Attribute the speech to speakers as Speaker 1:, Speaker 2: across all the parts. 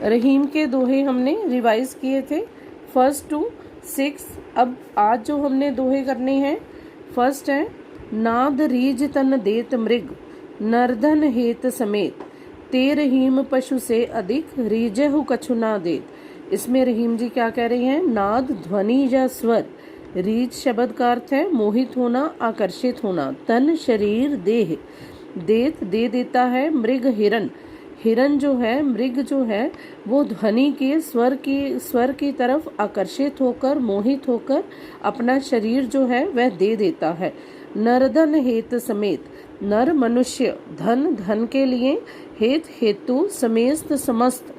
Speaker 1: रहीम के दोहे हमने रिवाइज किए थे 1 to 6। अब आज जो हमने दोहे करने हैं, फर्स्ट है नाद रीज तन देत मृग नरधन हेत समेत ते रहीम पशु से अधिक रीजहु कछु ना देत। इसमें रहीम जी क्या कह रही हैं? नाद ध्वनि या स्वर, रीज शब्द का अर्थ है मोहित होना, आकर्षित होना, तन शरीर देह, देत दे देता है, मृग हिरण, हिरण जो है, मृग जो है वो ध्वनि के स्वर की तरफ आकर्षित होकर, मोहित होकर अपना शरीर जो है वह दे देता है। नरधन हेत समेत, नर मनुष्य, धन धन के लिए, हेत हेतु, समेत समस्त,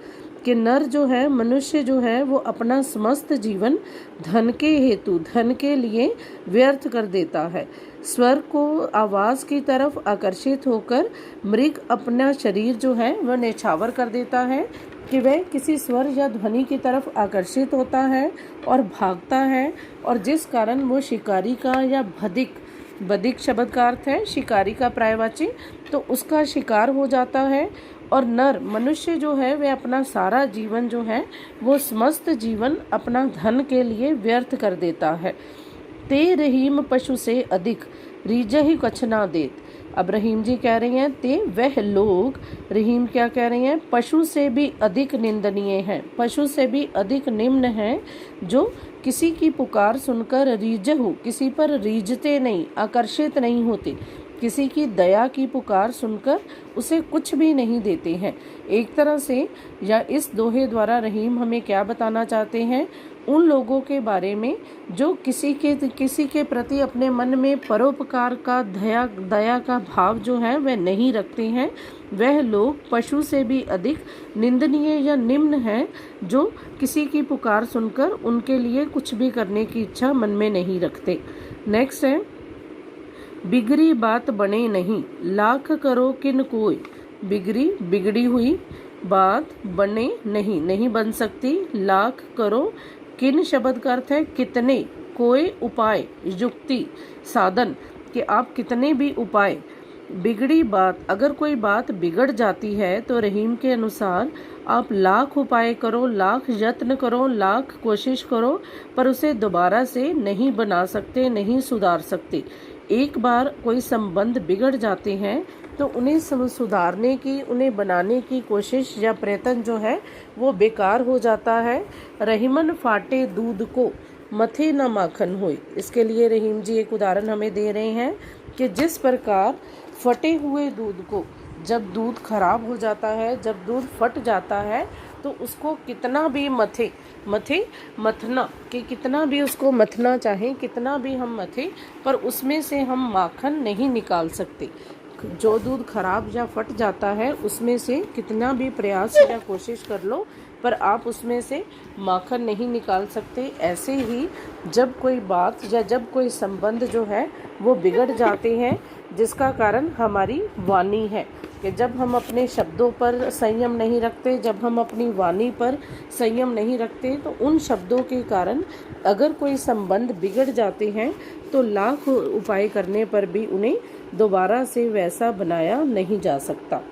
Speaker 1: कि नर जो है, मनुष्य जो है वो अपना समस्त जीवन धन के हेतु, धन के लिए व्यर्थ कर देता है। स्वर को आवाज की तरफ आकर्षित होकर मृग अपना शरीर जो है वह न्यौछावर कर देता है, कि वह किसी स्वर या ध्वनि की तरफ आकर्षित होता है और भागता है, और जिस कारण वो शिकारी का या बधिक, बधिक शब्द का अर्थ है शिकारी का पर्यायवाची, तो उसका शिकार हो जाता है। और नर मनुष्य जो है वह अपना सारा जीवन जो है वो समस्त जीवन अपना धन के लिए व्यर्थ कर देता है। ते रहीम पशु से अधिक रीजहि कछ ना देत। अब रहीम जी कह रही हैं ते वह लोग, रहीम क्या कह रही हैं? पशु से भी अधिक निंदनीय हैं, पशु से भी अधिक निम्न हैं, जो किसी की पुकार सुनकर रीजहु, किसी पर रीझते नहीं, आकर्षित नहीं होते, किसी की दया की पुकार सुनकर उसे कुछ भी नहीं देते हैं। एक तरह से या इस दोहे द्वारा रहीम हमें क्या बताना चाहते हैं? उन लोगों के बारे में जो किसी के प्रति अपने मन में परोपकार का, दया का भाव जो है वह नहीं रखते हैं। वह लोग पशु से भी अधिक निंदनीय या निम्न हैं, जो किसी की पुकार सुनकर उनके लिए कुछ भी करने की इच्छा मन में नहीं रखते। नेक्स्ट है बिगड़ी बात बने नहीं लाख करो किन कोई। बिगड़ी हुई बात बने नहीं, नहीं बन सकती, लाख करो, किन शब्द का अर्थ है कितने, कोई उपाय, युक्ति, साधन, कि आप कितने भी उपाय। बिगड़ी बात, अगर कोई बात बिगड़ जाती है तो रहीम के अनुसार आप लाख उपाय करो, लाख यत्न करो, लाख कोशिश करो, पर उसे दोबारा से नहीं बना सकते, नहीं सुधार सकते। एक बार कोई संबंध बिगड़ जाते हैं तो उन्हें सुधारने की, उन्हें बनाने की कोशिश या प्रयत्न जो है वो बेकार हो जाता है। रहीमन फाटे दूध को मथे न माखन होए। इसके लिए रहीम जी एक उदाहरण हमें दे रहे हैं कि जिस प्रकार फटे हुए दूध को, जब दूध खराब हो जाता है, जब दूध फट जाता है तो उसको कितना भी मथना, कि कितना भी उसको मथना चाहे, कितना भी हम मथे, पर उसमें से हम माखन नहीं निकाल सकते। जो दूध खराब या फट जाता है उसमें से कितना भी प्रयास या कोशिश कर लो, पर आप उसमें से माखन नहीं निकाल सकते। ऐसे ही जब कोई बात या जब कोई संबंध जो है वो बिगड़ जाते हैं, जिसका कारण हमारी वाणी है, कि जब हम अपने शब्दों पर संयम नहीं रखते, जब हम अपनी वाणी पर संयम नहीं रखते, तो उन शब्दों के कारण अगर कोई संबंध बिगड़ जाते हैं तो लाख उपाय करने पर भी उन्हें दोबारा से वैसा बनाया नहीं जा सकता।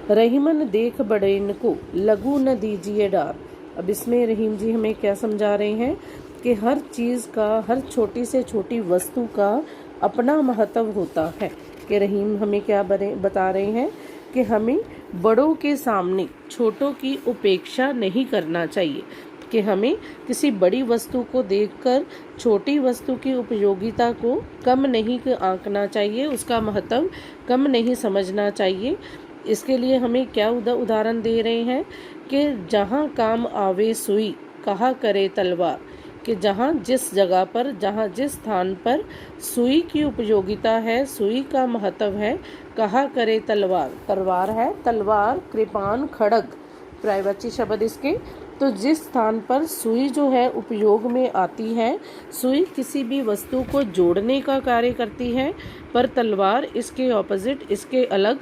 Speaker 1: रहीमन देख बड़ेन को लगू न दीजिए डार। अब इसमें रहीम जी हमें क्या समझा रहे हैं कि हर चीज़ का, हर छोटी से छोटी वस्तु का अपना महत्व होता है। कि रहीम हमें क्या बता रहे हैं कि हमें बड़ों के सामने छोटों की उपेक्षा नहीं करना चाहिए, कि हमें किसी बड़ी वस्तु को देखकर छोटी वस्तु की उपयोगिता को कम नहीं आंकना चाहिए, उसका महत्व कम नहीं समझना चाहिए। इसके लिए हमें क्या उदाहरण दे रहे हैं कि जहाँ काम आवे सुई कहा करे तलवार, कि जहाँ जिस जगह पर, जहाँ जिस स्थान पर सुई की उपयोगिता है, सुई का महत्व है, कहा करे तलवार, तलवार है, तलवार, कृपान, खड़ग पर्यायवाची शब्द इसके। तो जिस स्थान पर सुई जो है उपयोग में आती है, सुई किसी भी वस्तु को जोड़ने का कार्य करती है, पर तलवार इसके ऑपोजिट, इसके अलग,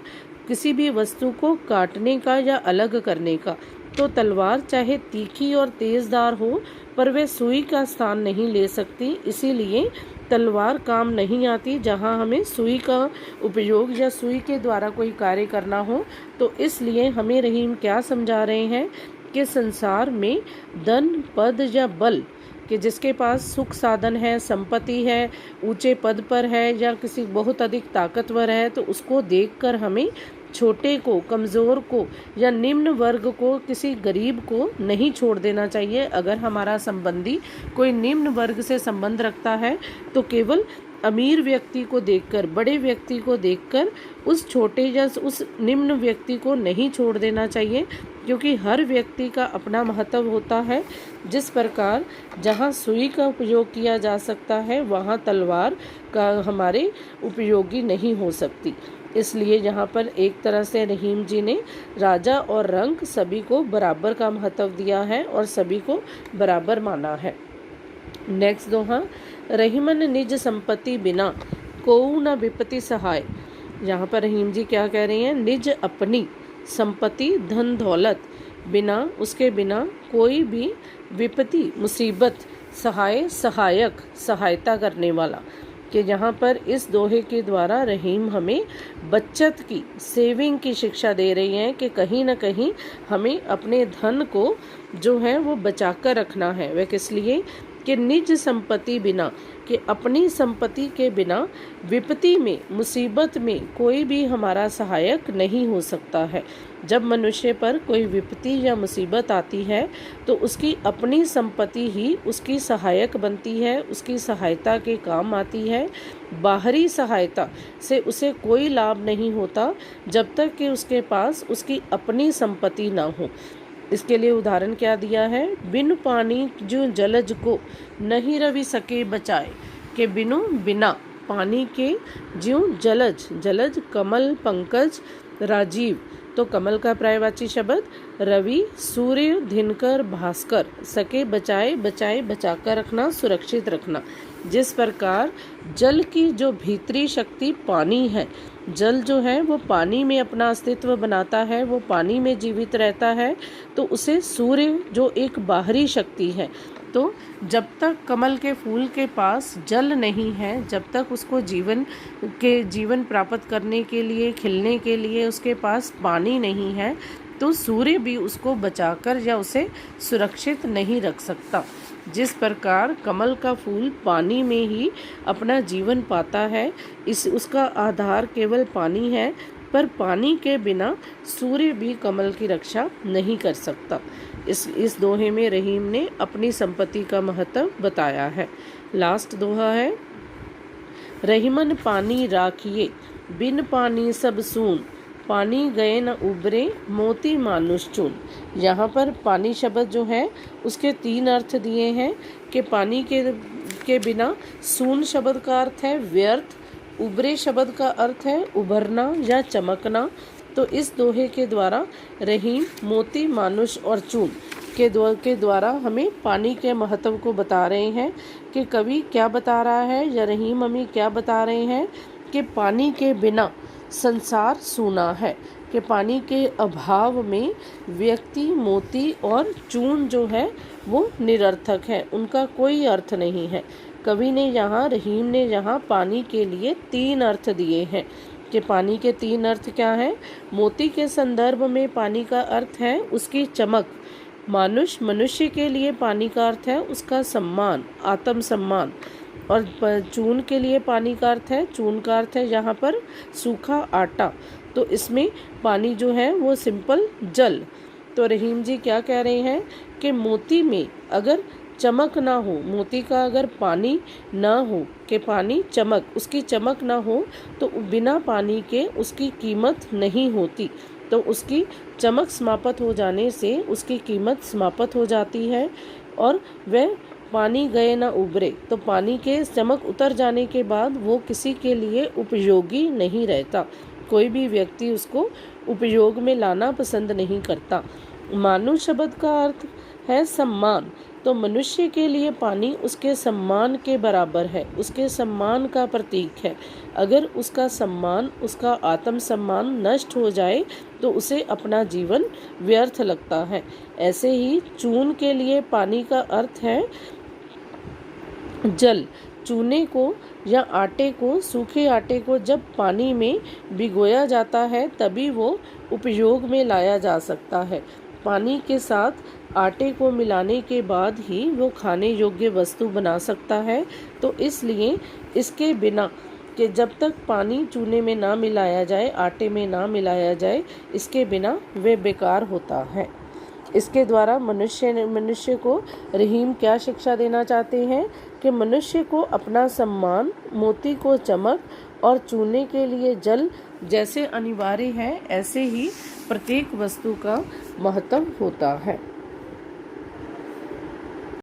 Speaker 1: किसी भी वस्तु को काटने का या अलग करने का। तो तलवार चाहे तीखी और तेजदार हो, पर वह सुई का स्थान नहीं ले सकती। इसीलिए तलवार काम नहीं आती जहाँ हमें सुई का उपयोग या सुई के द्वारा कोई कार्य करना हो। तो इसलिए हमें रहीम क्या समझा रहे हैं कि संसार में धन, पद या बल कि जिसके पास सुख साधन है, संपत्ति है, ऊंचे पद पर है या किसी बहुत अधिक ताकतवर है, तो उसको देखकर हमें छोटे को, कमज़ोर को या निम्न वर्ग को, किसी गरीब को नहीं छोड़ देना चाहिए। अगर हमारा संबंधी कोई निम्न वर्ग से संबंध रखता है तो केवल अमीर व्यक्ति को देखकर, बड़े व्यक्ति को देखकर उस छोटे या उस निम्न व्यक्ति को नहीं छोड़ देना चाहिए, क्योंकि हर व्यक्ति का अपना महत्व होता है। जिस प्रकार जहाँ सुई का उपयोग किया जा सकता है वहाँ तलवार का हमारे उपयोगी नहीं हो सकती। इसलिए यहाँ पर एक तरह से रहीम जी ने राजा और रंक सभी को बराबर का महत्व दिया है और सभी को बराबर माना है। नेक्स्ट दोहा, रहीमन निज संपत्ति बिना कोऊ न विपत्ति सहाय। यहाँ पर रहीम जी क्या कह रहे हैं, निज अपनी संपत्ति, धन दौलत बिना, उसके बिना कोई भी विपत्ति, मुसीबत, सहाय, सहायक, सहायता करने वाला। कि यहाँ पर इस दोहे के द्वारा रहीम हमें बचत की, सेविंग की शिक्षा दे रही हैं कि कहीं ना कहीं हमें अपने धन को जो है वो बचा कर रखना है। वह किस लिए कि निज संपत्ति बिना, कि अपनी संपत्ति के बिना विपत्ति में, मुसीबत में कोई भी हमारा सहायक नहीं हो सकता है। जब मनुष्य पर कोई विपत्ति या मुसीबत आती है तो उसकी अपनी संपत्ति ही उसकी सहायक बनती है, उसकी सहायता के काम आती है। बाहरी सहायता से उसे कोई लाभ नहीं होता जब तक कि उसके पास उसकी अपनी संपत्ति ना हो। इसके लिए उदाहरण क्या दिया है, बिनु पानी जो जलज को नहीं रवि सके बचाए। के बिनु, बिना पानी के, ज्यों जलज, जलज कमल, पंकज, राजीव तो कमल का पर्यायवाची शब्द, रवि सूर्य, दिनकर, भास्कर, सके बचाए, बचाए बचाकर रखना, सुरक्षित रखना। जिस प्रकार जल की जो भीतरी शक्ति पानी है, जल जो है वो पानी में अपना अस्तित्व बनाता है, वो पानी में जीवित रहता है, तो उसे सूर्य जो एक बाहरी शक्ति है, तो जब तक कमल के फूल के पास जल नहीं है, जब तक उसको जीवन प्राप्त करने के लिए, खिलने के लिए उसके पास पानी नहीं है, तो सूर्य भी उसको बचाकर या उसे सुरक्षित नहीं रख सकता। जिस प्रकार कमल का फूल पानी में ही अपना जीवन पाता है, उसका आधार केवल पानी है, पर पानी के बिना सूर्य भी कमल की रक्षा नहीं कर सकता। इस दोहे में रहीम ने अपनी संपत्ति का महत्व बताया है। लास्ट दोहा है, रहीमन पानी राखिए बिन पानी सब सून, पानी गए न उबरे मोती मानुष चून। यहाँ पर पानी शब्द जो है उसके 3 अर्थ दिए हैं कि पानी के बिना, सून शब्द का अर्थ है व्यर्थ, उबरे शब्द का अर्थ है उभरना या चमकना। तो इस दोहे के द्वारा रहीम मोती, मानुष और चून के द्वारा हमें पानी के महत्व को बता रहे हैं कि कवि क्या बता रहा है या रहीम हमें क्या बता रहे हैं कि पानी के बिना संसार सूना है, कि पानी के अभाव में व्यक्ति, मोती और चून जो है वो निरर्थक है, उनका कोई अर्थ नहीं है। कवि ने यहाँ, रहीम ने यहाँ पानी के लिए 3 अर्थ दिए हैं कि पानी के 3 अर्थ क्या हैं। मोती के संदर्भ में पानी का अर्थ है उसकी चमक, मनुष्य के लिए पानी का अर्थ है उसका सम्मान, आत्म सम्मान, और चून के लिए पानी का अर्थ है, चून का अर्थ है यहाँ पर सूखा आटा। तो इसमें पानी जो है वो सिंपल जल। तो रहीम जी क्या कह रहे हैं कि मोती में अगर चमक ना हो, मोती का अगर पानी ना हो, कि पानी चमक, उसकी चमक ना हो, तो बिना पानी के उसकी कीमत नहीं होती। तो उसकी चमक समाप्त हो जाने से उसकी कीमत समाप्त हो जाती है, और वह पानी गए ना उबरे, तो पानी के चमक उतर जाने के बाद वो किसी के लिए उपयोगी नहीं रहता। कोई भी व्यक्ति उसको उपयोग में लाना पसंद नहीं करता। मानुष शब्द का अर्थ है सम्मान। तो मनुष्य के लिए पानी उसके सम्मान के बराबर है, उसके सम्मान का प्रतीक है। अगर उसका सम्मान, उसका आत्म सम्मान नष्ट हो जाए तो उसे अपना जीवन व्यर्थ लगता है। ऐसे ही चून के लिए पानी का अर्थ है जल। चूने को या आटे को, सूखे आटे को जब पानी में भिगोया जाता है तभी वो उपयोग में लाया जा सकता है। पानी के साथ आटे को मिलाने के बाद ही वो खाने योग्य वस्तु बना सकता है। तो इसलिए इसके बिना कि जब तक पानी चूने में ना मिलाया जाए, आटे में ना मिलाया जाए, इसके बिना वे बेकार होता है। इसके द्वारा मनुष्य को रहीम क्या शिक्षा देना चाहते हैं कि मनुष्य को अपना सम्मान, मोती को चमक और चूने के लिए जल जैसे अनिवार्य है, ऐसे ही प्रत्येक वस्तु का महत्व होता है।